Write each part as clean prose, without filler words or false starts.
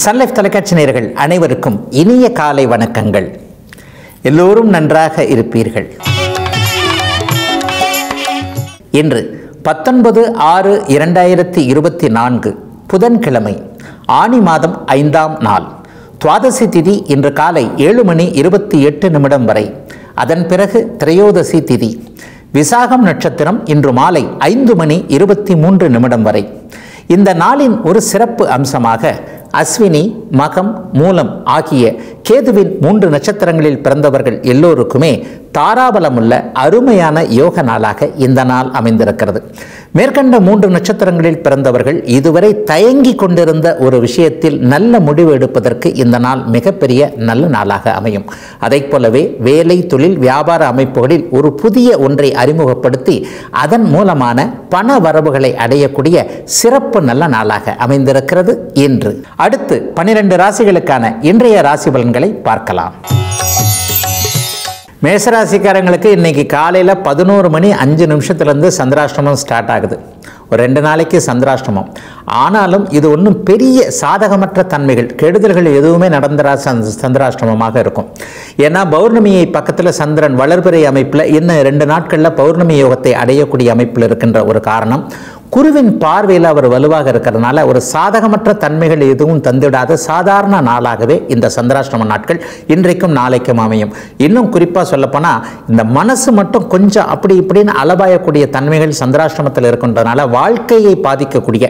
Sun life தொலைக்காட்சி நேயர்கள் அனைவருக்கும் இனிய காலை வணக்கங்கள். எல்லோரும் நன்றாக இருப்பீர்கள். இன்று 19/6/2024 புதன்கிழமை, ஆனி மாதம் 5ஆம் நாள், துவாதசி திதி இன்று காலை 7:28 வரை. அதன் பிறகு திரையோதசி திதி. விசாகம் நட்சத்திரம் இன்று மாலை 5:23 வரை. இந்த நாளின் ஒரு சிறப்பு அம்சமாக அஸ்வினி, மகம், மூலம் ஆகிய கேதுவின் 3 நட்சத்திரங்களில் பிறந்தவர்கள் எல்லோருக்குமே தாராபலமுள்ள அருமையான யோக நாளாக இந்த நாள் அமைந்திருக்கிறது. மேற்கண்ட 3 நட்சத்திரங்களில் பிறந்தவர்கள் இதுவரை தயங்கி கொண்டிருந்த ஒரு விஷயத்தில் நல்ல முடிவு எடுப்பதற்கு இந்த நாள் மிகப்பெரிய நல்ல நாளாக அமையும். அதை போலவே வேலை, தொழில், வியாபார அமைப்புகளில் ஒரு புதிய ஒன்றை அறிமுகப்படுத்தி அதன் மூலமான பண வரவுகளை அடையக்கூடிய சிறப்பு நல்ல நாளாக அமைந்திருக்கிறது இன்று. அடுத்து 12 ராசிகளுக்கான இன்றைய ராசி பலன்களை பார்க்கலாம். மேசராசிக்காரங்களுக்கு இன்னைக்கு காலையில் 11:05 சந்திராஷ்டமம் ஸ்டார்ட் ஆகுது. ஒரு 2 நாளைக்கு சந்திராஷ்டமம். ஆனாலும் இது ஒன்றும் பெரிய சாதகமற்ற தன்மைகள், கெடுதல்கள் எதுவுமே நடந்துரா சந்திராஷ்டமமாக இருக்கும். ஏன்னா பௌர்ணமியை பக்கத்தில் சந்திரன் வளர்பிறை அமைப்பில் இன்னும் 2 நாட்களில் பௌர்ணமி யோகத்தை அடையக்கூடிய அமைப்பில் இருக்கின்ற ஒரு காரணம், குருவின் பார்வையில் அவர் வலுவாக இருக்கிறதுனால ஒரு சாதகமற்ற தன்மைகள் எதுவும் தந்துவிடாத சாதாரண நாளாகவே இந்த சந்திராஷ்டம நாட்கள் இன்றைக்கும் நாளைக்கும் அமையும். இன்னும் குறிப்பாக சொல்லப்போனால் இந்த மனசு மட்டும் கொஞ்சம் அப்படி இப்படின்னு அலபாயக்கூடிய தன்மைகள் சந்திராஷ்டமத்தில் இருக்கின்றனால வாழ்க்கையை பாதிக்கக்கூடிய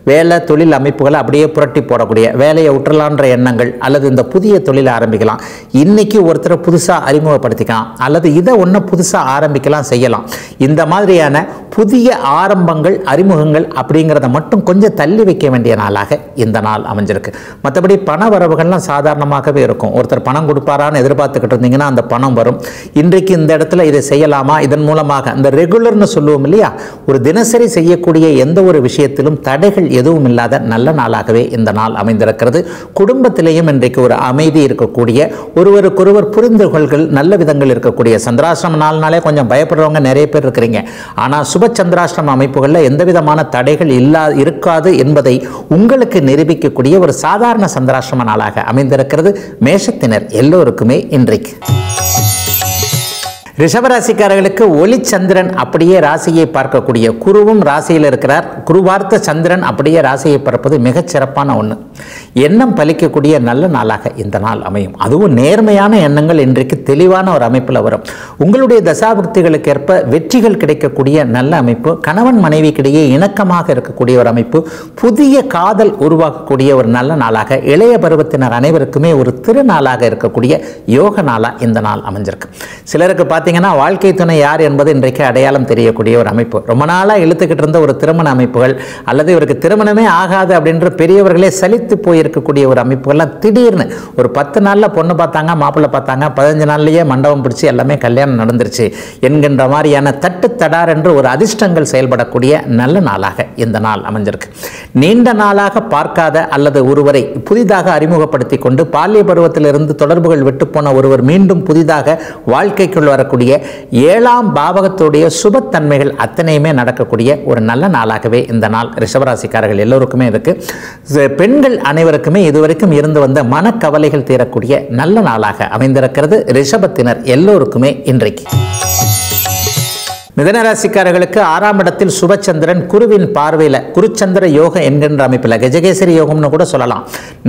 வேலை, தொழில் அமைப்புகளை அப்படியே புரட்டி போடக்கூடிய, வேலையை விட்டுறலான்ற எண்ணங்கள் அல்லது இந்த புதிய தொழிலை ஆரம்பிக்கலாம், இன்னைக்கு ஒருத்தரை புதுசாக அறிமுகப்படுத்திக்கலாம் அல்லது இதை ஒன்று புதுசாக ஆரம்பிக்கலாம், செய்யலாம். இந்த மாதிரியான புதிய ஆரம்பங்கள், அறிமுகங்கள் அப்படிங்கிறத மட்டும் கொஞ்சம் தள்ளி வைக்க வேண்டிய நாளாக இந்த நாள் அமைஞ்சிருக்கு. மற்றபடி பண வரவுகள்லாம் சாதாரணமாகவே இருக்கும். ஒருத்தர் பணம் கொடுப்பாரான்னு எதிர்பார்த்துக்கிட்டு இருந்தீங்கன்னா அந்த பணம் வரும். இன்றைக்கு இந்த இடத்துல இதை செய்யலாமா, இதன் மூலமாக இந்த ரெகுலர்னு சொல்லுவோம் இல்லையா, ஒரு தினசரி செய்யக்கூடிய எந்த ஒரு விஷயத்திலும் தடைகள் எதுவும் இல்லாத நல்ல நாளாகவே இந்த நாள் அமைந்திருக்கிறது. குடும்பத்திலேயும் இன்றைக்கு ஒரு அமைதி இருக்கக்கூடிய, ஒருவருக்கொருவர் புரிந்துகொள்கள் நல்ல விதங்கள் இருக்கக்கூடிய சந்திராஷ்டம நாள்னாலே கொஞ்சம் பயப்படுறவங்க நிறைய பேர் இருக்கிறீங்க. ஆனால் சுப சந்திராஷ்டம அமைப்புகளில் எந்த விதமான தடைகள் இருக்காது என்பதை உங்களுக்கு நிரூபிக்கக்கூடிய ஒரு சாதாரண சந்திராஷ்டம நாளாக அமைந்திருக்கிறது மேஷத்தினர் எல்லோருக்குமே இன்றைக்கு. ரிஷபராசிக்காரர்களுக்கு ஒளிச்சந்திரன் அப்படியே ராசியை பார்க்கக்கூடிய, குருவும் ராசியில் இருக்கிறார். குருவார்த்த சந்திரன் அப்படியே ராசியை பார்ப்பது மிகச் சிறப்பான ஒன்று. எண்ணம் பலிக்கக்கூடிய நல்ல நாளாக இந்த நாள் அமையும். அதுவும் நேர்மையான எண்ணங்கள் இன்றைக்கு தெளிவான ஒரு அமைப்பில் வரும். உங்களுடைய தசாபக்திகளுக்கு ஏற்ப வெற்றிகள் கிடைக்கக்கூடிய நல்ல அமைப்பு, கணவன் மனைவிக்கிடையே இணக்கமாக இருக்கக்கூடிய ஒரு அமைப்பு, புதிய காதல் உருவாக்கக்கூடிய ஒரு நல்ல நாளாக, இளைய பருவத்தினர் அனைவருக்குமே ஒரு திருநாளாக இருக்கக்கூடிய யோக நாளாக இந்த நாள் அமைஞ்சிருக்கு. சிலருக்கு பார்த்தீங்கன்னா வாழ்க்கை துணை யார் என்பது இன்றைக்கு அடையாளம் தெரியக்கூடிய ஒரு அமைப்பு. ரொம்ப நாளாக இழுத்துக்கிட்டு இருந்த ஒரு திருமண அமைப்புகள் அல்லது இவருக்கு திருமணமே ஆகாது அப்படின்ற பெரியவர்களே சலித்து போயிருக்கக்கூடிய ஒரு அமைப்புகள்லாம் திடீர்னு ஒரு 10 நாளில் பொண்ணு பார்த்தாங்க, மாப்பிள்ளை பார்த்தாங்க, 15 நாள்லேயே மண்டபம் பிடிச்சி எல்லாமே கல்யாணம் நடந்துருச்சு என்கின்ற மாதிரியான தட்டு தடார் என்று ஒரு அதிர்ஷ்டங்கள் செயல்படக்கூடிய நல்ல நாளாக இந்த நாள் அமைஞ்சிருக்கு. நீண்ட நாளாக பார்க்காத அல்லது ஒருவரை புதிதாக அறிமுகப்படுத்தி கொண்டு பால்ய பருவத்திலிருந்து தொடர்புகள் விட்டுப்போன ஒருவர் மீண்டும் புதிதாக வாழ்க்கைக்குள் வரக்கூடிய 7ஆம் பாவகத்துடைய சுபத்தன்மைகள் அத்தனையுமே நடக்கக்கூடிய ஒரு நல்ல நாளாகவே இந்த நாள் ரிஷபராசிக்காரர்கள் எல்லோருக்குமே இருக்கு. பெண்கள் அனைவருக்குமே இதுவரைக்கும் இருந்து வந்த மனக்கவலைகள் தீரக்கூடிய நல்ல நாளாக அமைந்திருக்கிறது ரிஷபத்தினர் எல்லோருக்குமே இன்றைக்கு. மிதனராசிக்காரர்களுக்கு 6ஆம் இடத்தில் சுபச்சந்திரன் குருவின் பார்வையில் குருச்சந்திர யோகம் என்கின்ற அமைப்பில் கஜகேசரி யோகம்னு கூட சொல்லலாம்.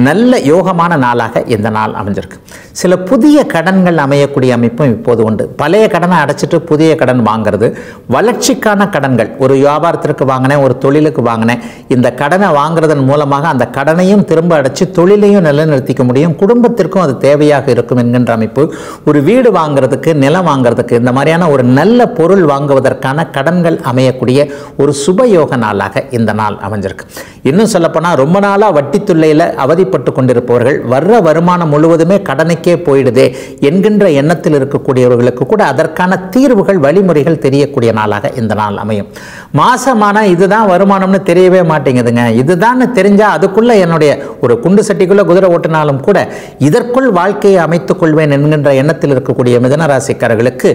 நல்ல யோகமான நாளாக இந்த நாள் அமைஞ்சிருக்கு. சில புதிய கடன்கள் அமையக்கூடிய அமைப்பும் இப்போது உண்டு. பழைய கடனை அடைச்சிட்டு புதிய கடன் வாங்கிறது, வளர்ச்சிக்கான கடன்கள், ஒரு வியாபாரத்திற்கு வாங்கினேன், ஒரு தொழிலுக்கு வாங்கினேன், இந்த கடனை வாங்குறதன் மூலமாக அந்த கடனையும் திரும்ப அடைச்சி தொழிலையும் நிலைநிறுத்திக்க முடியும், குடும்பத்திற்கும் அது தேவையாக இருக்கும் என்கின்ற அமைப்பு. ஒரு வீடு வாங்குறதுக்கு, நிலம் வாங்குறதுக்கு, இந்த மாதிரியான ஒரு நல்ல பொருள் வாங்குவதற்கான கடன்கள் அமையக்கூடிய ஒரு சுபயோக நாளாக இந்த நாள் அமைஞ்சிருக்கு. இன்னும் சொல்லப்போனால் ரொம்ப நாளாக வட்டி தொல்லையில் அவதிப்பட்டு கொண்டிருப்பவர்கள், வர்ற வருமானம் முழுவதுமே கடனை போயிடுதே என்கின்ற எண்ணத்தில் இருக்கக்கூடியவர்களுக்கு கூட அதற்கான தீர்வுகள், வழிமுறைகள் தெரியக்கூடிய நாளாக இந்த நாள் அமையும். மாசமான இதுதான் வருமானம்னு தெரியவே மாட்டேங்குதுங்க, இதுதான் தெரிஞ்சா அதுக்குள்ள என்னுடைய ஒரு குண்டு சட்டிக்குள்ள குதிரை ஓட்டினாலும் கூட இதற்குள் வாழ்க்கையை அமைத்துக் கொள்வேன் என்கின்ற எண்ணத்தில் இருக்கக்கூடிய மிதனராசிக்காரர்களுக்கு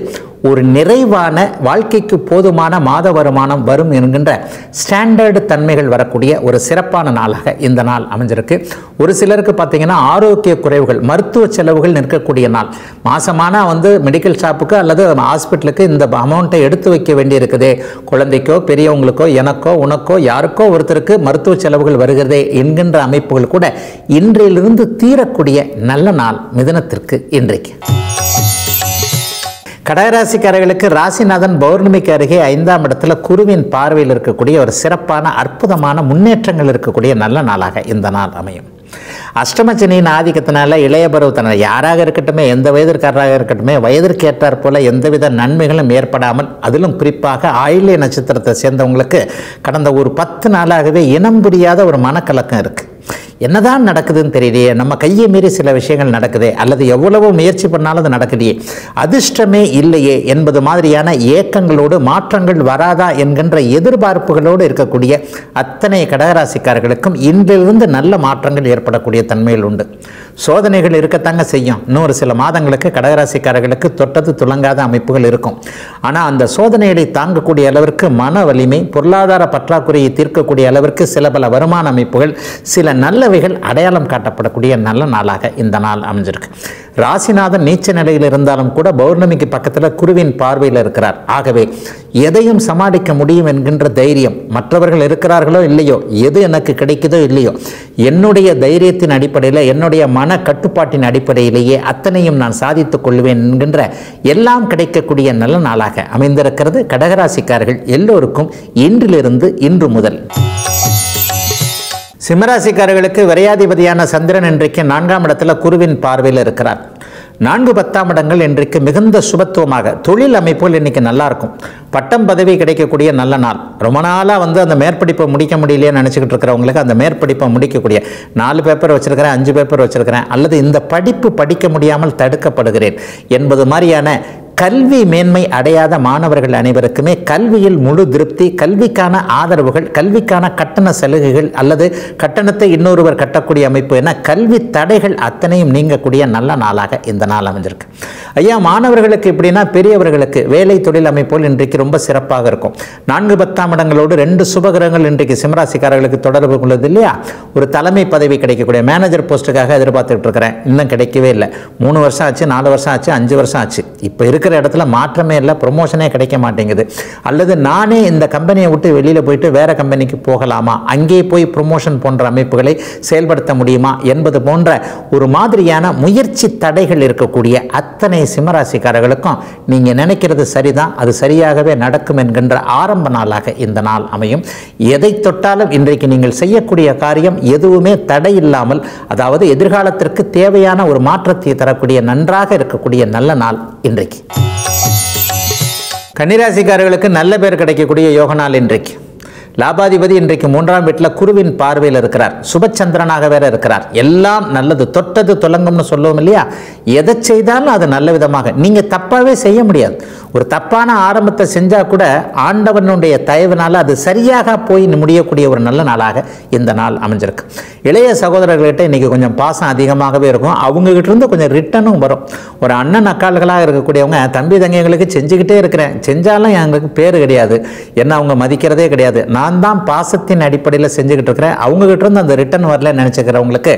ஒரு நிறைவான வாழ்க்கைக்கு போதுமான மாத வருமானம் வரும் என்கின்ற ஸ்டாண்டர்டு தன்மைகள் வரக்கூடிய ஒரு சிறப்பான நாளாக இந்த நாள் அமைஞ்சிருக்கு. ஒரு சிலருக்கு பார்த்தீங்கன்னா ஆரோக்கிய குறைவுகள், மருத்துவ செலவுகள் நிற்கக்கூடிய நாள். மாசமானா மெடிக்கல் ஷாப்புக்கு அல்லது ஹாஸ்பிட்டலுக்கு இந்த அமௌண்ட்டை எடுத்து வைக்க வேண்டி இருக்குதே, குழந்தைக்கோ பெரியவங்களுக்கோ எனக்கோ உனக்கோ யாருக்கோ ஒருத்தருக்கு மருத்துவ செலவுகள் வருகிறதே என்கின்ற அமைப்புகள் கூட இன்றிலிருந்து தீரக்கூடிய நல்ல நாள் மிதுனத்திற்கு இன்றைக்கு. கடகராசிக்காரர்களுக்கு ராசிநாதன் பௌர்ணமிக்கு அருகே 5ஆம் இடத்துல குருவின் பார்வையில் இருக்கக்கூடிய ஒரு சிறப்பான அற்புதமான முன்னேற்றங்கள் இருக்கக்கூடிய நல்ல நாளாக இந்த நாள் அமையும். அஷ்டமச்சனியின் ஆதிக்கத்தினால இளைய பருவத்தினர் யாராக இருக்கட்டுமே, எந்த வயதிற்காரராக இருக்கட்டுமே, வயதிற்கு ஏற்றாற் போல எந்தவித நன்மைகளும் ஏற்படாமல், அதிலும் குறிப்பாக ஆயில்ய நட்சத்திரத்தை சேர்ந்தவங்களுக்கு கடந்த ஒரு 10 நாளாகவே இனம் புரியாத ஒரு மனக்கலக்கம் இருக்குது. என்னதான் நடக்குதுன்னு தெரியலையே, நம்ம கையை மீறி சில விஷயங்கள் நடக்குதே, அல்லது எவ்வளவோ முயற்சி பண்ணாலும் அது நடக்குதையே, அதிர்ஷ்டமே இல்லையே என்பது மாதிரியான ஏக்கங்களோடு மாற்றங்கள் வராதா என்கின்ற எதிர்பார்ப்புகளோடு இருக்கக்கூடிய அத்தனை கடகராசிக்காரர்களுக்கும் இன்றிலிருந்து நல்ல மாற்றங்கள் ஏற்படக்கூடிய தன்மையில் உண்டு. சோதனைகள் இருக்கத்தாங்க செய்யும். இன்னொரு சில மாதங்களுக்கு கடகராசிக்காரர்களுக்கு தொட்டது துளங்காத அமைப்புகள் இருக்கும். ஆனால் அந்த சோதனைகளை தாங்கக்கூடிய அளவிற்கு மன வலிமை, பொருளாதார பற்றாக்குறையை தீர்க்கக்கூடிய அளவிற்கு சில பல வருமான அமைப்புகள், சில நல்லவைகள் அடையாளம் காட்டப்படக்கூடிய நல்ல நாளாக இந்த நாள் அமைஞ்சிருக்கு. ராசிநாதன் நீச்ச நிலையில் இருந்தாலும் கூட பௌர்ணமிக்கு பக்கத்தில் குருவின் பார்வையில் இருக்கிறார். ஆகவே எதையும் சமாளிக்க முடியும் என்கின்ற தைரியம், மற்றவர்கள் இருக்கிறார்களோ இல்லையோ, எது எனக்கு கிடைக்குதோ இல்லையோ, என்னுடைய தைரியத்தின் அடிப்படையில், என்னுடைய மன கட்டுப்பாட்டின் அடிப்படையிலேயே அத்தனையும் நான் சாதித்துக் கொள்வேன் என்கின்ற எல்லாம் கிடைக்கக்கூடிய நல்ல நாளாக அமைந்திருக்கிறது. கடகராசிக்காரர்கள் எல்லோருக்கும் இன்றிலிருந்து இன்று முதல். சிம்மராசிக்காரர்களுக்கு விரையாதிபதியான சந்திரன் இன்றைக்கு 4ஆம் இடத்துல குருவின் பார்வையில் இருக்கிறார். 4, 10ஆம் இடங்கள் இன்றைக்கு மிகுந்த சுபத்துவமாக, தொழில் அமைப்புகள் இன்றைக்கி நல்லாயிருக்கும். பட்டம் பதவி கிடைக்கக்கூடிய நல்ல நாள். ரொம்ப நாளாக அந்த மேற்படிப்பை முடிக்க முடியலையேன்னு நினச்சிக்கிட்டு இருக்கிறவங்களுக்கு அந்த மேற்படிப்பை முடிக்கக்கூடிய 4 பேப்பர் வச்சுருக்கிறேன், 5 பேப்பர் வச்சுருக்கிறேன், அல்லது இந்த படிப்பு படிக்க முடியாமல் தடுக்கப்படுகிறேன் என்பது மாதிரியான கல்வி மேன்மை அடையாத மாணவர்கள் அனைவருக்குமே கல்வியில் முழு திருப்தி, கல்விக்கான ஆதரவுகள், கல்விக்கான கட்டண சலுகைகள் அல்லது கட்டணத்தை இன்னொருவர் கட்டக்கூடிய அமைப்பு என கல்வி தடைகள் அத்தனையும் நீங்கக்கூடிய நல்ல நாளாக இந்த நாள் அமைஞ்சிருக்கு. ஐயா, மாணவர்களுக்கு எப்படின்னா பெரியவர்களுக்கு வேலை தொழில் அமைப்புகள் இன்றைக்கு ரொம்ப சிறப்பாக இருக்கும். 4, 10ஆம் இடங்களோடு 2 சுபகிரகங்கள் இன்றைக்கு சிம்மராசிக்காரர்களுக்கு தொடர்பு கொள்வது இல்லையா. ஒரு தலைமை பதவி கிடைக்கக்கூடிய மேனேஜர் போஸ்ட்டுக்காக எதிர்பார்த்துட்டு இருக்கிறேன், இன்னும் கிடைக்கவே இல்லை. 3 வருஷம் ஆச்சு, 4 வருஷம் ஆச்சு, 5 வருஷம் ஆச்சு. இப்போ இருக்கிற இடத்துல மாற்றமே இல்லை, ப்ரொமோஷனே கிடைக்க மாட்டேங்குது. அல்லது நானே இந்த கம்பெனியை விட்டு வெளியில் போயிட்டு வேற கம்பெனிக்கு போகலாமா, அங்கே போய் ப்ரொமோஷன் போன்ற அமைப்புகளை செயல்படுத்த முடியுமா என்பது போன்ற ஒரு மாதிரியான முயற்சி தடைகள் இருக்கக்கூடிய அத்தனை சிம்மராசிக்காரர்களுக்கும் நீங்கள் நினைக்கிறது சரிதான், அது சரியாகவே நடக்கும் என்கின்ற ஆரம்ப நாளாக இந்த நாள் அமையும். எதை தொட்டாலும் இன்றைக்கு நீங்கள் செய்யக்கூடிய காரியம் எதுவுமே தடை இல்லாமல், அதாவது எதிர்காலத்திற்கு தேவையான ஒரு மாற்றத்தை தரக்கூடிய நன்றாக இருக்கக்கூடிய நல்ல நாள் இன்றைக்கு. கன்னிராசிக்காரர்களுக்கு நல்ல பேர் கிடைக்கக்கூடிய யோக நாள் இன்றைக்கு. லாபாதிபதி இன்றைக்கு 3ஆம் வீட்டில் குருவின் பார்வையில் இருக்கிறார். சுபச்சந்திரனாக வேற இருக்கிறார். எல்லாம் நல்லது, தொட்டது துலங்கும்னு சொல்லுவோம் இல்லையா. எதை செய்தாலும் அது நல்ல விதமாக, நீங்கள் தப்பாகவே செய்ய முடியாது. ஒரு தப்பான ஆரம்பத்தை செஞ்சால் கூட ஆண்டவனுடைய தயவினால் அது சரியாக போய் முடியக்கூடிய ஒரு நல்ல நாளாக இந்த நாள் அமைஞ்சிருக்கு. இளைய சகோதரர்கள்கிட்ட இன்றைக்கி கொஞ்சம் பாசம் அதிகமாகவே இருக்கும். அவங்ககிட்ட இருந்து கொஞ்சம் ரிட்டனும் வரும். ஒரு அண்ணன் அக்கால்களாக இருக்கக்கூடியவங்க தம்பி தங்கைகளுக்கு செஞ்சுக்கிட்டே இருக்கிறேன், செஞ்சாலும் எங்களுக்கு பேர் கிடையாது, என்ன அவங்க மதிக்கிறதே கிடையாது, நான் தான் பாசத்தின் அடிப்படையில் செஞ்சுக்கிட்டு இருக்கிறேன், அவங்ககிட்ட இருந்து அந்த ரிட்டன் வரல நினச்சிக்கிறவங்களுக்கு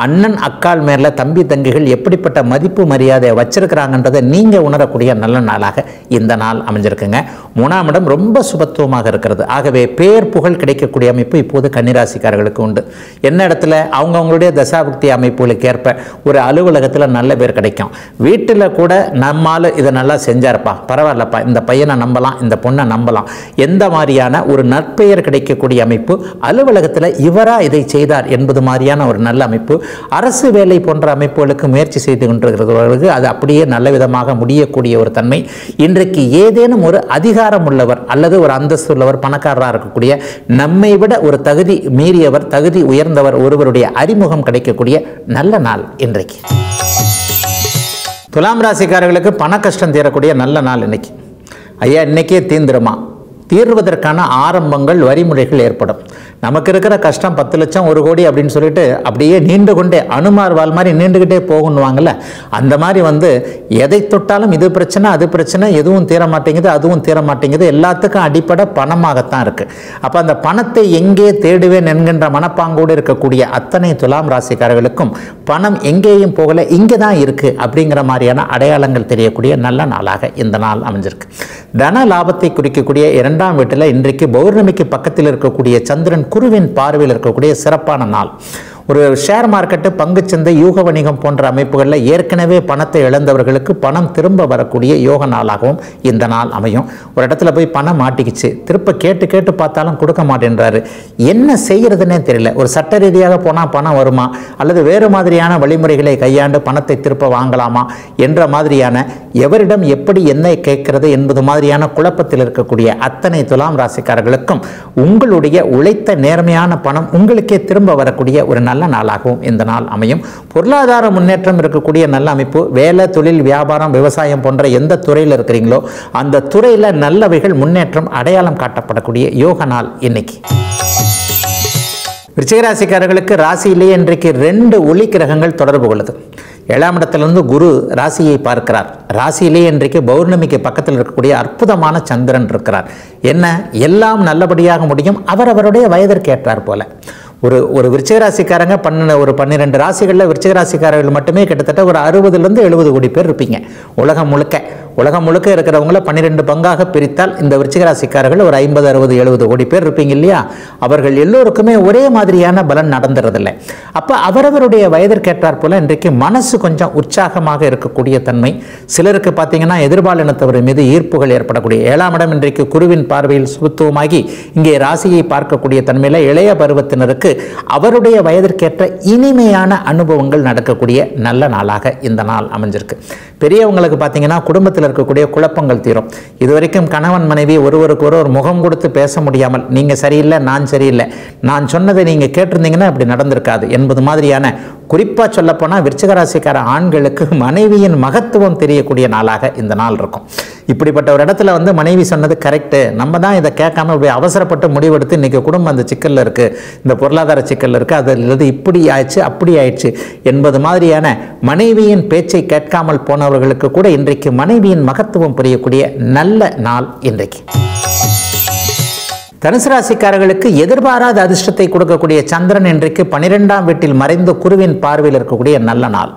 அண்ணன் அக்கால் மேலே தம்பி தங்கைகள் எப்படிப்பட்ட மதிப்பு மரியாதையை வச்சிருக்கிறாங்கன்றதை நீங்கள் உணரக்கூடிய நல்ல நாளாக இந்த நாள் அமைஞ்சிருக்குங்க. 3ஆம் இடம் ரொம்ப சுபத்துவமாக இருக்கிறது. ஆகவே பேர் புகழ் கிடைக்கக்கூடிய அமைப்பு இப்போது கன்னிராசிக்காரர்களுக்கு உண்டு. என்ன இடத்துல அவங்களுடைய தசாபக்தி அமைப்புகளுக்கு ஏற்ப ஒரு அலுவலகத்தில் நல்ல பேர் கிடைக்கும். வீட்டில் கூட நம்மால் இதை நல்லா செஞ்சார்ப்பா, பரவாயில்லப்பா, இந்த பையனை நம்பலாம், இந்த பொண்ணை நம்பலாம், எந்த மாதிரியான ஒரு நற்பெயர் கிடைக்கக்கூடிய அமைப்பு, அலுவலகத்தில் இவரா இதை செய்தார் என்பது மாதிரியான ஒரு நல்ல அமைப்பு, அரசு வேலை போன்ற அமைப்புகளுக்கு முயற்சி செய்து கொண்டிருக்கிறவர்களுக்கு அது அப்படியே நல்ல விதமாக முடியக்கூடிய ஒரு தன்மை. இன்றைக்கு ஏதேனும் ஒரு அதிகாரம் உள்ளவர் அல்லது ஒரு அந்தஸ்து உள்ளவர், பணக்காரராக இருக்கக்கூடிய, நம்மை விட ஒரு தகுதி மீறியவர், தகுதி உயர்ந்தவர் ஒருவருடைய அறிமுகம் கிடைக்கக்கூடிய நல்ல நாள் இன்றைக்கு. துலாம் ராசிக்காரர்களுக்கு பண கஷ்டம் தீரக்கூடிய நல்ல நாள் இன்னைக்கு. ஐயா, இன்னைக்கே தீந்துருமா, தீர்வதற்கான ஆரம்பங்கள் வரிமுறைகள் ஏற்படும். நமக்கு இருக்கிற கஷ்டம் 10 லட்சம் 1 கோடி அப்படின்னு சொல்லிட்டு அப்படியே நீண்டு கொண்டே அனுமார் வால் மாதிரி நீண்டுகிட்டே போகணுவாங்கல்ல, அந்த மாதிரி எதை தொட்டாலும் இது பிரச்சனை அது பிரச்சனை, எதுவும் தீர மாட்டேங்குது அதுவும் தீர மாட்டேங்குது, எல்லாத்துக்கும் அடிப்படை பணமாகத்தான் இருக்கு. அப்போ அந்த பணத்தை எங்கே தேடுவேன் என்கின்ற மனப்பாங்கோடு இருக்கக்கூடிய அத்தனை துலாம் ராசிக்காரர்களுக்கும் பணம் எங்கேயும் போகல, இங்கே தான் இருக்கு அப்படிங்கிற மாதிரியான அடையாளங்கள் தெரியக்கூடிய நல்ல நாளாக இந்த நாள் அமைஞ்சிருக்கு. தன லாபத்தை குறிக்கக்கூடிய 2ஆம் வீட்டில் இன்றைக்கு பௌர்ணமிக்கு பக்கத்தில் இருக்கக்கூடிய சந்திரன் குருவின் பார்வையில் இருக்கக்கூடிய சிறப்பான நாள். ஒரு ஷேர் மார்க்கெட்டு, பங்குச்சந்தை, யூக வணிகம் போன்ற அமைப்புகளில் ஏற்கனவே பணத்தை இழந்தவர்களுக்கு பணம் திரும்ப வரக்கூடிய யோக நாளாகவும் இந்த நாள் அமையும். ஒரு இடத்துல போய் பணம் மாட்டிக்கிச்சு, திருப்ப கேட்டு கேட்டு பார்த்தாலும் கொடுக்க மாட்டேன்றாரு, என்ன செய்யறதுன்னே தெரியல. ஒரு சட்ட ரீதியாக போனால் பணம் வருமா அல்லது வேறு மாதிரியான வழிமுறைகளை கையாண்டு பணத்தை திருப்ப வாங்கலாமா என்ற மாதிரியான எவரிடம் எப்படி என்ன கேட்கிறது என்பது மாதிரியான குழப்பத்தில் இருக்கக்கூடிய அத்தனை துலாம் ராசிக்காரர்களுக்கும் உங்களுடைய உழைத்த நேர்மையான பணம் உங்களுக்கே திரும்ப வரக்கூடிய ஒரு நல்ல நாளாகவும் இந்த நாள் அமையும். பொருளாதார முன்னேற்றம் இருக்கக்கூடிய நல்ல அமைப்பு. வேலை, தொழில், வியாபாரம், விவசாயம் போன்ற எந்த துறையில் இருக்கிறீங்களோ அந்த துறையில் நல்லவைகள் முன்னேற்றம் அடையாளம் காட்டப்படக்கூடிய யோக நாள் இன்னைக்கு. விருச்சிகராசிக்காரர்களுக்கு ராசியிலேயே இன்றைக்கு 2 ஒளி கிரகங்கள் தொடர்பு கொள்ளுது. 7ஆம் இடத்திலிருந்து குரு ராசியை பார்க்கிறார். ராசியிலேயே இன்றைக்கு பௌர்ணமிக்கு பக்கத்தில் இருக்கக்கூடிய அற்புதமான சந்திரன் இருக்கிறார். என்ன, எல்லாம் நல்லபடியாக முடியும் அவரவருடைய வயதிற்கு ஏற்றார் போல. ஒரு விருச்சிகராசிக்காரங்க 12 ராசிகளில் விருச்சிகராசிக்காரர்கள் மட்டுமே கிட்டத்தட்ட ஒரு 60லேருந்து 70 கோடி பேர் இருப்பீங்க. உலகம் முழுக்க இருக்கிறவங்கள 12 பங்காக பிரித்தால் இந்த விருச்சிகராசிக்காரர்கள் ஒரு 50, 60, 70 கோடி பேர் இருப்பீங்க இல்லையா? அவர்கள் எல்லோருக்குமே ஒரே மாதிரியான பலன் நடந்துறதில்லை. அப்போ அவரவருடைய வயதிற்கேற்றார் போல இன்றைக்கு மனசு கொஞ்சம் உற்சாகமாக இருக்கக்கூடிய தன்மை. சிலருக்கு பார்த்தீங்கன்னா எதிர்பாலினத்தவர் மீது ஈர்ப்புகள் ஏற்படக்கூடிய 7ஆம் இடம் இன்றைக்கு குருவின் பார்வையில் சுபத்துவமாகி இங்கே ராசியை பார்க்கக்கூடிய தன்மையில் இளைய பருவத்தினருக்கு அவருடைய வயதிற்கேற்ற இனிமையான அனுபவங்கள் நடக்கக்கூடிய நல்ல நாளாக இந்த நாள் அமைஞ்சிருக்கு. பெரியவங்களுக்கு பார்த்தீங்கன்னா குடும்பத்தில் இருக்கக்கூடிய குழப்பங்கள் தீரும். இதுவரைக்கும் கணவன் மனைவி ஒருவருக்கு ஒரு முகம் கொடுத்து பேச முடியாமல் நீங்கள் சரியில்லை நான் சரியில்லை, நான் சொன்னதை நீங்கள் கேட்டிருந்தீங்கன்னா இப்படி நடந்திருக்காது என்பது மாதிரியான, குறிப்பாக சொல்லப்போனால் விருச்சிகராசிக்கார ஆண்களுக்கு மனைவியின் மகத்துவம் தெரியக்கூடிய நாளாக இந்த நாள் இருக்கும். இப்படிப்பட்ட ஒரு இடத்துல மனைவி சொன்னது கரெக்டு, நம்ம தான் இதை கேட்காம இப்படி அவசரப்பட்டு முடிவெடுத்து இன்றைக்கி குடும்பம் அந்த சிக்கலில் இருக்குது, இந்த பொருளாதார சிக்கலில் இருக்குது, அதில் இப்படி ஆயிடுச்சு அப்படி ஆயிடுச்சு என்பது மாதிரியான மனைவியின் பேச்சை கேட்காமல் போனவர்களுக்கு கூட இன்றைக்கு மனைவியின் மகத்துவம் புரியக்கூடிய நல்ல நாள் இன்றைக்கு. தனுசு ராசிக்காரர்களுக்கு எதிர்பாராத அதிர்ஷ்டத்தை கொடுக்கக்கூடிய சந்திரன் இன்றைக்கு 12ஆம் வீட்டில் மறைந்து குருவின் பார்வையில் இருக்கக்கூடிய நல்ல நாள்.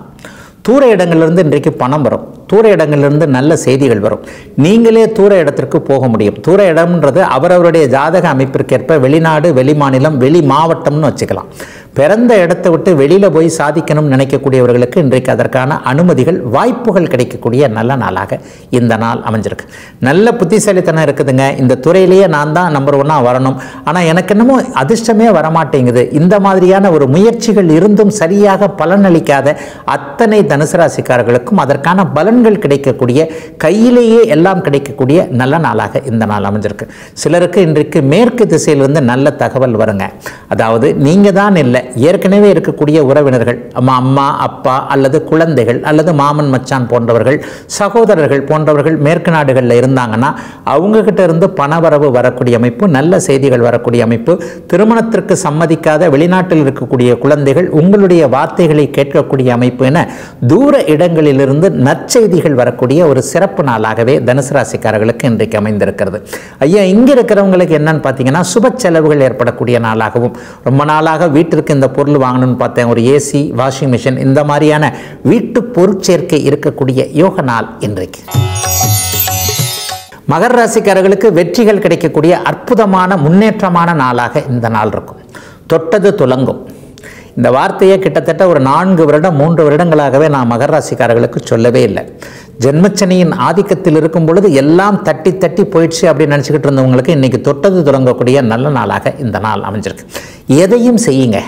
தூர இடங்களிலிருந்து இன்றைக்கு பணம் வரும். தூர இடங்களிலிருந்து நல்ல செய்திகள் வரும். நீங்களே தூர இடத்திற்கு போக முடியும். தூர இடம்ன்றது அவரவருடைய ஜாதக அமைப்பிற்கேற்ப வெளிநாடு, வெளிமாநிலம், வெளி மாவட்டம்னு வச்சுக்கலாம். பிறந்த இடத்தை விட்டு வெளியில் போய் சாதிக்கணும்னு நினைக்கக்கூடியவர்களுக்கு இன்றைக்கு அதற்கான அனுமதிகள், வாய்ப்புகள் கிடைக்கக்கூடிய நல்ல நாளாக இந்த நாள் அமைஞ்சிருக்கு. நல்ல புத்திசாலித்தனம் இருக்குதுங்க, இந்த துறையிலேயே நான் தான் நம்பர் 1 வரணும், ஆனால் எனக்கு என்னமோ அதிர்ஷ்டமே வரமாட்டேங்குது, இந்த மாதிரியான ஒரு முயற்சிகள் இருந்தும் சரியாக பலனளிக்காத அத்தனை தனுசு ராசிக்காரர்களுக்கும் அதற்கான பலன்கள் கிடைக்கக்கூடிய, கையிலேயே எல்லாம் கிடைக்கக்கூடிய நல்ல நாளாக இந்த நாள் அமைஞ்சிருக்கு. சிலருக்கு இன்றைக்கு மேற்கு திசையிலிருந்து நல்ல தகவல் வருங்க. அதாவது நீங்கள் தான் இல்லை, ஏற்கனவே இருக்கக்கூடிய உறவினர்கள், அம்மா அப்பா அல்லது குழந்தைகள் அல்லது மாமன் மச்சான் போன்றவர்கள், சகோதரர்கள் போன்றவர்கள் மேற்கு நாடுகளில் இருந்தாங்கன்னா அவங்ககிட்ட இருந்து பணவரவு வரக்கூடிய அமைப்பு, நல்ல செய்திகள் வரக்கூடிய அமைப்பு. திருமணத்திற்கு சம்மதிக்காத வெளிநாட்டில் இருக்கக்கூடிய குழந்தைகள் உங்களுடைய வார்த்தைகளை கேட்கக்கூடிய அமைப்பு என தூர இடங்களிலிருந்து நற்செய்திகள் வரக்கூடிய ஒரு சிறப்பு நாளாகவே தனுசு ராசிக்காரர்களுக்கு இன்றைக்கு அமைந்திருக்கிறது. ஐயா, இங்கே இருக்கிறவங்களுக்கு என்னன்னு பார்த்தீங்கன்னா சுப செலவுகள் ஏற்படக்கூடிய நாளாகவும், ரொம்ப நாளாக வீட்டிற்கு இந்த பொருள் வாங்கணும்னு பார்த்தேன், ஒரு ஏசி, வாஷிங் மிஷின், இந்த மாதிரியான வீட்டு பொருட்சேர்க்கை இருக்கக்கூடிய யோக நாள் இன்றைக்கு. மகர ராசிக்காரர்களுக்கு வெற்றிகள் கிடைக்கக்கூடிய அற்புதமான முன்னேற்றமான நாளாக இந்த நாள் இருக்கும். தொட்டது துலங்கும். இந்த வார்த்தையை கிட்டத்தட்ட ஒரு 4 வருடம் 3 வருடங்களாகவே நான் மகர ராசிக்காரர்களுக்கு சொல்லவே இல்லை. ஜென்மச்சனியின் ஆதிக்கத்தில் இருக்கும் பொழுது எல்லாம் தட்டி தட்டி போயிடுச்சு அப்படின்னு நினச்சிக்கிட்டு இருந்தவங்களுக்கு இன்றைக்கி தொட்டது தொடங்கக்கூடிய நல்ல நாளாக இந்த நாள் அமைஞ்சிருக்கு. எதையும் செய்யுங்க,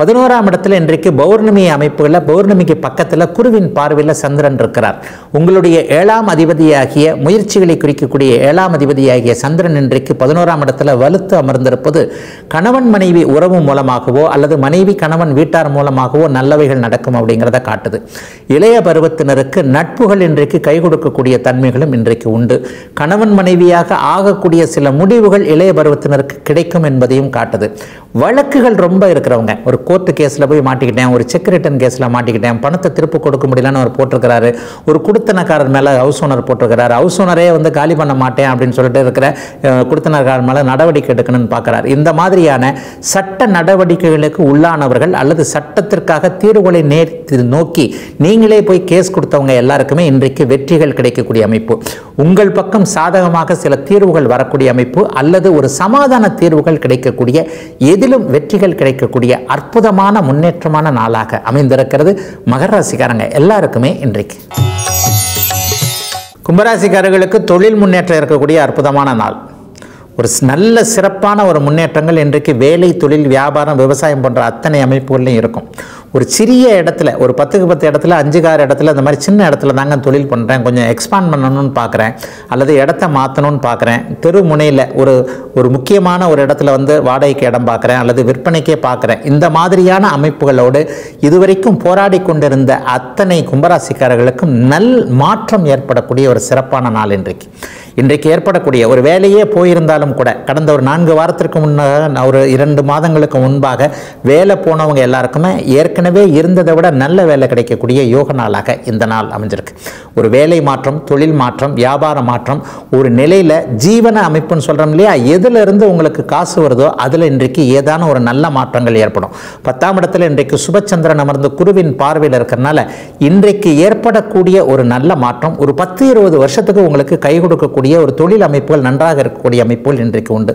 11ஆம் இடத்துல இன்றைக்கு பௌர்ணமி அமைப்புகளில் பௌர்ணமிக்கு பக்கத்தில் குருவின் பார்வையில் சந்திரன் இருக்கிறார். உங்களுடைய 7ஆம் அதிபதியாகிய முயற்சிகளை குறிக்கக்கூடிய 7ஆம் அதிபதியாகிய சந்திரன் இன்றைக்கு 11ஆம் இடத்துல வலுத்து அமர்ந்திருப்பது கணவன் மனைவி உறவு மூலமாகவோ அல்லது மனைவி கணவன் வீட்டார் மூலமாகவோ நல்லவைகள் நடக்கும் அப்படிங்கிறத காட்டுது. இளைய பருவத்தினருக்கு நட்புகள் இன்றைக்கு கை கொடுக்கக்கூடிய தன்மைகளும் இன்றைக்கு உண்டு. கணவன் மனைவியாக ஆகக்கூடிய சில முடிவுகள் இளைய பருவத்தினருக்கு கிடைக்கும் என்பதையும் காட்டுது. வழக்குகள் ரொம்ப இருக்கிறவங்க, ஒரு கோர்ட்டு கேஸில் போய் மாட்டிக்கிட்டேன், ஒரு செக் ரிட்டன் கேஸில் மாட்டிக்கிட்டேன், பணத்தை திருப்பி கொடுக்க முடியலன்னு அவர் போட்டிருக்கிறாரு, ஒரு குடுத்தனக்காரர் மேலே ஹவுஸ் ஓனர் போட்டிருக்கிறார், ஹவுஸ் ஓனரே வந்து காலி பண்ண மாட்டேன் அப்படின்னு சொல்லிட்டு இருக்கிற குடுத்தனக்காரர் மேலே நடவடிக்கை எடுக்கணும்னு பார்க்குறாரு. இந்த மாதிரியான சட்ட நடவடிக்கைகளுக்கு உள்ளானவர்கள் அல்லது சட்டத்திற்காக தீர்வுகளை நோக்கி நீங்களே போய் கேஸ் கொடுத்தவங்க எல்லாருக்குமே இன்றைக்கு வெற்றிகள் கிடைக்கக்கூடிய அமைப்பு. உங்கள் பக்கம் சாதகமாக சில தீர்வுகள் வரக்கூடிய அமைப்பு அல்லது ஒரு சமாதான தீர்வுகள் கிடைக்கக்கூடிய, எதிலும் வெற்றிகள் கிடைக்கக்கூடிய அற்புதமான முன்னேற்றமான நாளாக அமைந்திருக்கிறது மகர ராசிக்காரங்க எல்லாருக்குமே இன்றைக்கு. கும்பராசிக்காரர்களுக்கு தொழில் முன்னேற்றம் இருக்கக்கூடிய அற்புதமான நாள். ஒரு நல்ல சிறப்பான ஒரு முன்னேற்றங்கள் இன்றைக்கு வேலை, தொழில், வியாபாரம், விவசாயம் போன்ற அத்தனை அமைப்புகள்லையும் இருக்கும். ஒரு சிறிய இடத்துல, ஒரு 10க்கு 10 இடத்துல, 5க்கு 6 இடத்துல, இந்த மாதிரி சின்ன இடத்துல தாங்க தொழில் பண்ணுறேன், கொஞ்சம் எக்ஸ்பாண்ட் பண்ணணும்னு பார்க்குறேன், அல்லது இடத்த மாற்றணும்னு பார்க்குறேன், தெரு முனையில் ஒரு முக்கியமான ஒரு இடத்துல வந்து வாடகைக்கு இடம் பார்க்குறேன் அல்லது விற்பனைக்கே பார்க்குறேன். இந்த மாதிரியான அமைப்புகளோடு இதுவரைக்கும் போராடி கொண்டிருந்த அத்தனை கும்பராசிக்காரர்களுக்கும் நல் மாற்றம் ஏற்படக்கூடிய ஒரு சிறப்பான நாள் இன்றைக்கு ஏற்படக்கூடிய ஒரு வேலையே போயிருந்தாலும் கூட கடந்த ஒரு 4 வாரத்திற்கு முன்னாக, ஒரு 2 மாதங்களுக்கு முன்பாக வேலை போனவங்க எல்லாருக்குமே ஏற்கனவே இருந்ததை விட நல்ல வேலை கிடைக்கக்கூடிய யோக நாளாக இந்த நாள் அமைஞ்சிருக்கு. ஒரு வேலை மாற்றம், தொழில் மாற்றம், வியாபார மாற்றம், ஒரு நிலையில் ஜீவன அமைப்புன்னு சொல்கிறோம் இல்லையா, எதிலிருந்து உங்களுக்கு காசு வருதோ அதில் இன்றைக்கு ஏதான ஒரு நல்ல மாற்றங்கள் ஏற்படும். 10ஆம் இடத்துல இன்றைக்கு சுபச்சந்திரன் அமர்ந்து குருவின் பார்வையில் இருக்கிறனால இன்றைக்கு ஏற்படக்கூடிய ஒரு நல்ல மாற்றம் ஒரு 10-20 வருஷத்துக்கு உங்களுக்கு கை கொடுக்கக்கூடிய ஒரு தொழில் அமைப்புகள் நன்றாக இருக்கக்கூடிய அமைப்புகள் இன்றைக்கு உண்டு.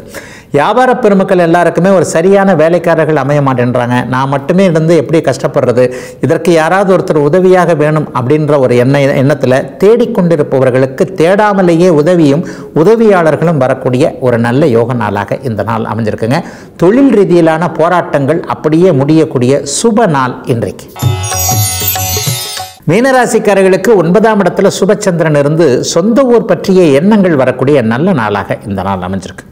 வியாபார பெருமக்கள் எல்லாருக்குமே ஒரு சரியான வேலைக்காரர்கள் அமைய மாட்டேன்றாங்க. நான் மட்டுமே இருந்து எப்படி கஷ்டப்படுறது, இதற்கு யாராவது ஒருத்தர் உதவியாக வேணும் அப்படின்ற ஒரு எண்ணத்தில் தேடிக்கொண்டிருப்பவர்களுக்கு தேடாமலேயே உதவியும் உதவியாளர்களும் வரக்கூடிய ஒரு நல்ல யோக நாளாக இந்த நாள் அமைஞ்சிருக்குங்க. தொழில் ரீதியிலான போராட்டங்கள் அப்படியே முடியக்கூடிய சுப நாள் இன்றைக்கு. மீனராசிக்காரர்களுக்கு 9ஆம் இடத்துல சுபச்சந்திரன் இருந்து சொந்த ஊர் பற்றிய எண்ணங்கள் வரக்கூடிய நல்ல நாளாக இந்த நாள் அமைஞ்சிருக்கு.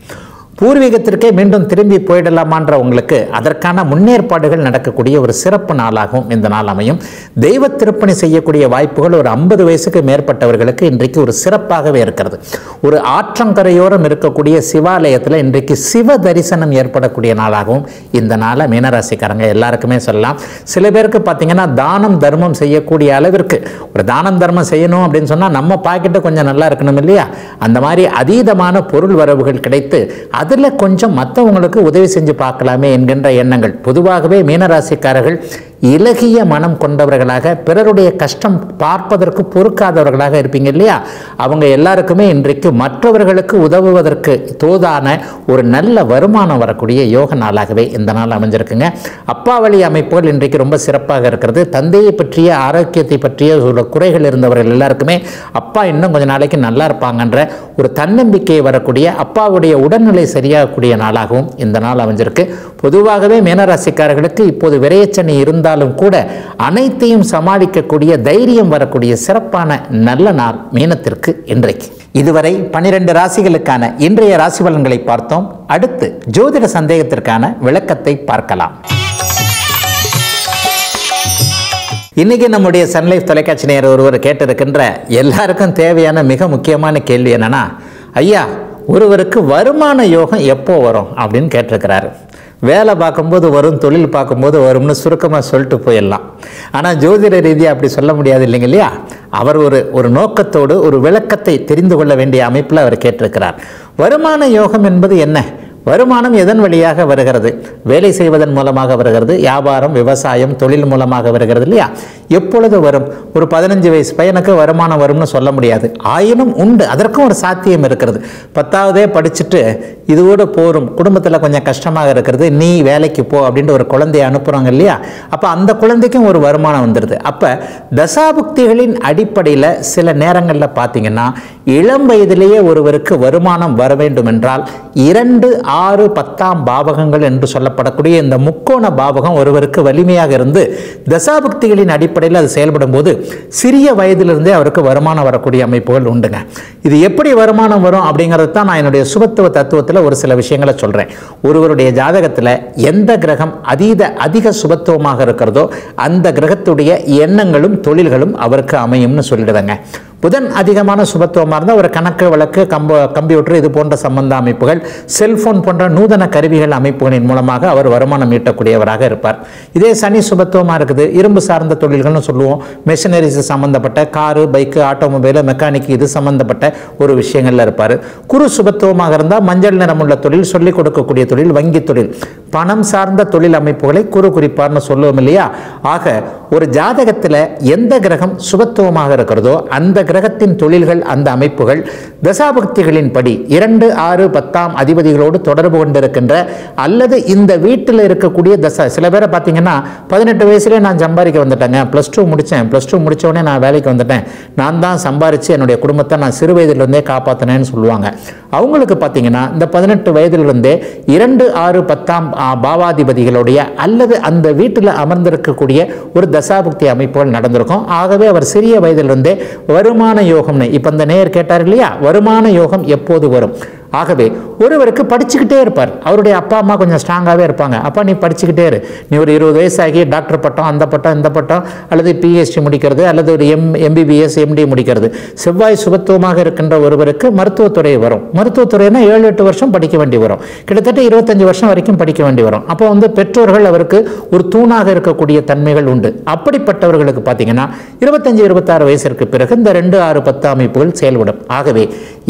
பூர்வீகத்திற்கே மீண்டும் திரும்பி போயிடலாமான்ற உங்களுக்கு அதற்கான முன்னேற்பாடுகள் நடக்கக்கூடிய ஒரு சிறப்பு நாளாகவும் இந்த நாள் அமையும். தெய்வ திருப்பணி செய்யக்கூடிய வாய்ப்புகள் ஒரு 50 வயசுக்கு மேற்பட்டவர்களுக்கு இன்றைக்கு ஒரு சிறப்பாகவே இருக்கிறது. ஒரு ஆற்றங்கரையோரம் இருக்கக்கூடிய சிவாலயத்தில் இன்றைக்கு சிவ தரிசனம் ஏற்படக்கூடிய நாளாகவும் இந்த நாளை மீனராசிக்காரங்க எல்லாருக்குமே சொல்லலாம். சில பேருக்கு பார்த்தீங்கன்னா தானம் தர்மம் செய்யக்கூடிய அளவிற்கு ஒரு தானம் தர்மம் செய்யணும் அப்படின்னு சொன்னால் நம்ம பாக்கெட்டு கொஞ்சம் நல்லா இருக்கணும் இல்லையா, அந்த மாதிரி அதீதமான பொருள் வரவுகள் கிடைத்து அதில் கொஞ்சம் மற்றவங்களுக்கு உதவி செஞ்சு பார்க்கலாமே என்கின்ற எண்ணங்கள். பொதுவாகவே மீனராசிக்காரர்கள் இலகிய மனம் கொண்டவர்களாக, பிறருடைய கஷ்டம் பார்ப்பதற்கு பொறுக்காதவர்களாக இருப்பீங்க இல்லையா, அவங்க எல்லாருக்குமே இன்றைக்கு மற்றவர்களுக்கு உதவுவதற்கு தோதான ஒரு நல்ல வருமானம் வரக்கூடிய யோக நாளாகவே இந்த நாள் அமைஞ்சிருக்குங்க. அப்பா வழி அமைப்புகள் இன்றைக்கு ரொம்ப சிறப்பாக இருக்கிறது. தந்தையை பற்றிய ஆரோக்கியத்தை பற்றிய ஒரு குறைகள் இருந்தவர்கள் எல்லாருக்குமே அப்பா இன்னும் கொஞ்சம் நாளைக்கு நல்லா இருப்பாங்கன்ற ஒரு தன்னம்பிக்கை வரக்கூடிய, அப்பாவுடைய உடல்நிலை சரியாகக்கூடிய நாளாகவும் இந்த நாள் அமைஞ்சிருக்கு. பொதுவாகவே மீனராசிக்காரர்களுக்கு இப்போது விரையச்சனி இருந்தாலும் கூட அனைத்தையும் சமாளிக்கக்கூடிய தைரியம் வரக்கூடிய சிறப்பான நல்ல நாள் மீனத்திற்கு இன்றைக்கு. இதுவரை 12 ராசிகளுக்கான இன்றைய ராசி பலன்களை பார்த்தோம். அடுத்து ஜோதிட சந்தேகத்திற்கான விளக்கத்தை பார்க்கலாம். இன்னைக்கு நம்முடைய சன்லைஃப் தொலைக்காட்சி நேயர் ஒருவர் கேட்டிருக்கின்ற எல்லாருக்கும் தேவையான மிக முக்கியமான கேள்வி என்னன்னா, ஐயா ஒருவருக்கு வருமான யோகம் எப்போ வரும் அப்படின்னு கேட்டிருக்கிறாரு. வேலை பார்க்கும்போது வரும், தொழில் பார்க்கும்போது வரும்னு சுருக்கமாக சொல்லிட்டு போயிடலாம். ஆனால் ஜோதிட ரீதியாக அப்படி சொல்ல முடியாது இல்லைங்க இல்லையா. அவர் ஒரு நோக்கத்தோடு ஒரு விளக்கத்தை தெரிந்து கொள்ள வேண்டிய அமைப்பில் அவர் கேட்டிருக்கிறார். வருமான யோகம் என்பது என்ன? வருமானம் எதன் வழியாக வருகிறது? வேலை செய்வதன் மூலமாக வருகிறது, வியாபாரம், விவசாயம், தொழில் மூலமாக வருகிறது இல்லையா. எப்பொழுது வரும்? ஒரு 15 வயசு பையனுக்கு வருமானம் வரும்னு சொல்ல முடியாது. ஆயினும் உண்டு, அதற்கும் ஒரு சாத்தியம் இருக்கிறது. 10ஆவதே படிச்சுட்டு இதோடு போரும், குடும்பத்தில் கொஞ்சம் கஷ்டமாக இருக்கிறது, நீ வேலைக்கு போ அப்படின்ட்டு ஒரு குழந்தையை அனுப்புகிறாங்க இல்லையா? அப்போ அந்த குழந்தைக்கும் ஒரு வருமானம் வந்துடுது. அப்போ தசாபுக்திகளின் அடிப்படையில் சில நேரங்களில் பார்த்தீங்கன்னா இளம் வயதிலேயே ஒருவருக்கு வருமானம் வர வேண்டும் என்றால் 2, 6, 10ஆம் பாவகங்கள் என்று சொல்லப்படக்கூடிய இந்த முக்கோண பாவகம் ஒருவருக்கு வலிமையாக இருந்து தசாபுக்திகளின் அடிப்படையில் அது செயல்படும் போது சிறிய வயதிலிருந்தே அவருக்கு வருமானம் வரக்கூடிய அமைப்புகள் உண்டுங்க. இது எப்படி வருமானம் வரும் அப்படிங்கிறது தான் நான் என்னுடைய சுபத்துவ தத்துவத்தில் ஒரு சில விஷயங்களை சொல்கிறேன். ஒருவருடைய ஜாதகத்தில் எந்த கிரகம் அதிக சுபத்துவமாக இருக்கிறதோ அந்த கிரகத்துடைய எண்ணங்களும் தொழில்களும் அவருக்கு அமையும்னு சொல்லிடுதுங்க. புதன் அதிகமான சுபத்துவமாக இருந்தால் ஒரு கணக்கு வழக்கு கம்ப்யூட்டர் இது போன்ற சம்பந்த அமைப்புகள், செல்போன் போன்ற நூதன கருவிகள் அமைப்புகளின் மூலமாக அவர் வருமானம் ஈட்டக்கூடியவராக இருப்பார். இதே சனி சுபத்துவமாக இருக்குது, இரும்பு சார்ந்த தொழில்கள்னு சொல்லுவோம், மெஷினரிஸ் சம்பந்தப்பட்ட காரு, பைக்கு, ஆட்டோமொபைல், மெக்கானிக் இது சம்பந்தப்பட்ட ஒரு விஷயங்கள்ல இருப்பார். குரு சுபத்துவமாக இருந்தால் மஞ்சள் நிறமுள்ள தொழில், சொல்லிக் கொடுக்கக்கூடிய தொழில், வங்கி தொழில், பணம் சார்ந்த தொழில் அமைப்புகளை குரு குறிப்பார்னு சொல்லுவோம் இல்லையா? ஆக ஒரு ஜாதகத்தில் எந்த கிரகம் சுபத்துவமாக இருக்கிறதோ அந்த கிரகத்தின் தொழில்கள், அந்த அமைப்புகள் தசாபக்திகளின் படி 2, 6, 10ஆம் அதிபதிகளோடு தொடர்பு கொண்டிருக்கின்ற அல்லது இந்த வீட்டில் இருக்கக்கூடிய தசா. சில பேரை பார்த்தீங்கன்னா 18 வயசுலேயே நான் சம்பாதிக்க வந்துட்டேங்க, +2 முடித்தேன், +2 முடித்தோடனே நான் வேலைக்கு வந்துட்டேன், நான் தான் சம்பாரித்து என்னுடைய குடும்பத்தை நான் சிறு வயதிலிருந்தே காப்பாற்றினேன்னு சொல்லுவாங்க. அவங்களுக்கு பார்த்தீங்கன்னா இந்த 18 வயதிலிருந்தே 2, 6, 10ஆம் பாவாதிபதிகளுடைய அல்லது அந்த வீட்டில் அமர்ந்திருக்கக்கூடிய ஒரு தசாபுக்தி அமைப்புகள் நடந்திருக்கும். ஆகவே அவர் சிறிய வயதிலிருந்தே வருமான யோகம்னு இப்போ இந்த நேயர் கேட்டார் இல்லையா, வருமான யோகம் எப்போது வரும்? ஆகவே ஒருவருக்கு படிச்சுக்கிட்டே இருப்பார். அவருடைய அப்பா அம்மா கொஞ்சம் ஸ்ட்ராங்காகவே இருப்பாங்க. அப்பா நீ படிச்சுக்கிட்டே இரு, நீ ஒரு 20 வயசாகி டாக்டர் பட்டம், அந்த பட்டம், இந்த பட்டம், அல்லது PhD முடிக்கிறது, அல்லது ஒரு MBBS MD முடிக்கிறது. செவ்வாய் சுபத்துவமாக இருக்கின்ற ஒருவருக்கு மருத்துவத்துறை வரும். மருத்துவத்துறைனா 7-8 வருஷம் படிக்க வேண்டி வரும், கிட்டத்தட்ட 25 வருஷம் வரைக்கும் படிக்க வேண்டி வரும். அப்போ பெற்றோர்கள் அவருக்கு ஒரு தூணாக இருக்கக்கூடிய தன்மைகள் உண்டு. அப்படிப்பட்டவர்களுக்கு பார்த்தீங்கன்னா 25-26 வயசிற்கு பிறகு இந்த 2, 6, 10 அமைப்புகள் செயல்படும். ஆகவே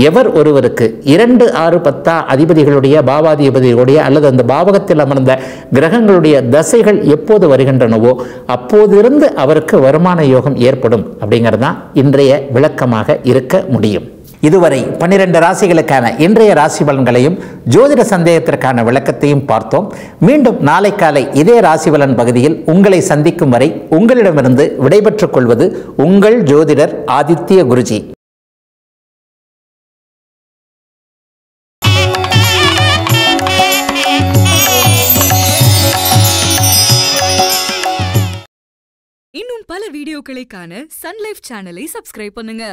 எவர் ஒருவருக்கு 2, 6, 10 அதிபதிகளுடைய பாவாதிபதிகளுடைய அல்லது அந்த பாவகத்தில் அமர்ந்த கிரகங்களுடைய தசைகள் எப்போது வருகின்றனவோ அப்போதிருந்து அவருக்கு வருமான யோகம் ஏற்படும் அப்படிங்கிறது தான் இன்றைய விளக்கமாக இருக்க முடியும். இதுவரை 12 ராசிகளுக்கான இன்றைய ராசி பலன்களையும் ஜோதிட சந்தேகத்திற்கான விளக்கத்தையும் பார்த்தோம். மீண்டும் நாளை காலை இதே ராசி பலன் பகுதியில் உங்களை சந்திக்கும் வரை உங்களிடமிருந்து விடைபெற்றுக் கொள்வது உங்கள் ஜோதிடர் ஆதித்ய குருஜி. இன்னும் பல வீடியோக்களை காண சன் லைஃப் சேனலை சப்ஸ்கிரைப் பண்ணுங்க.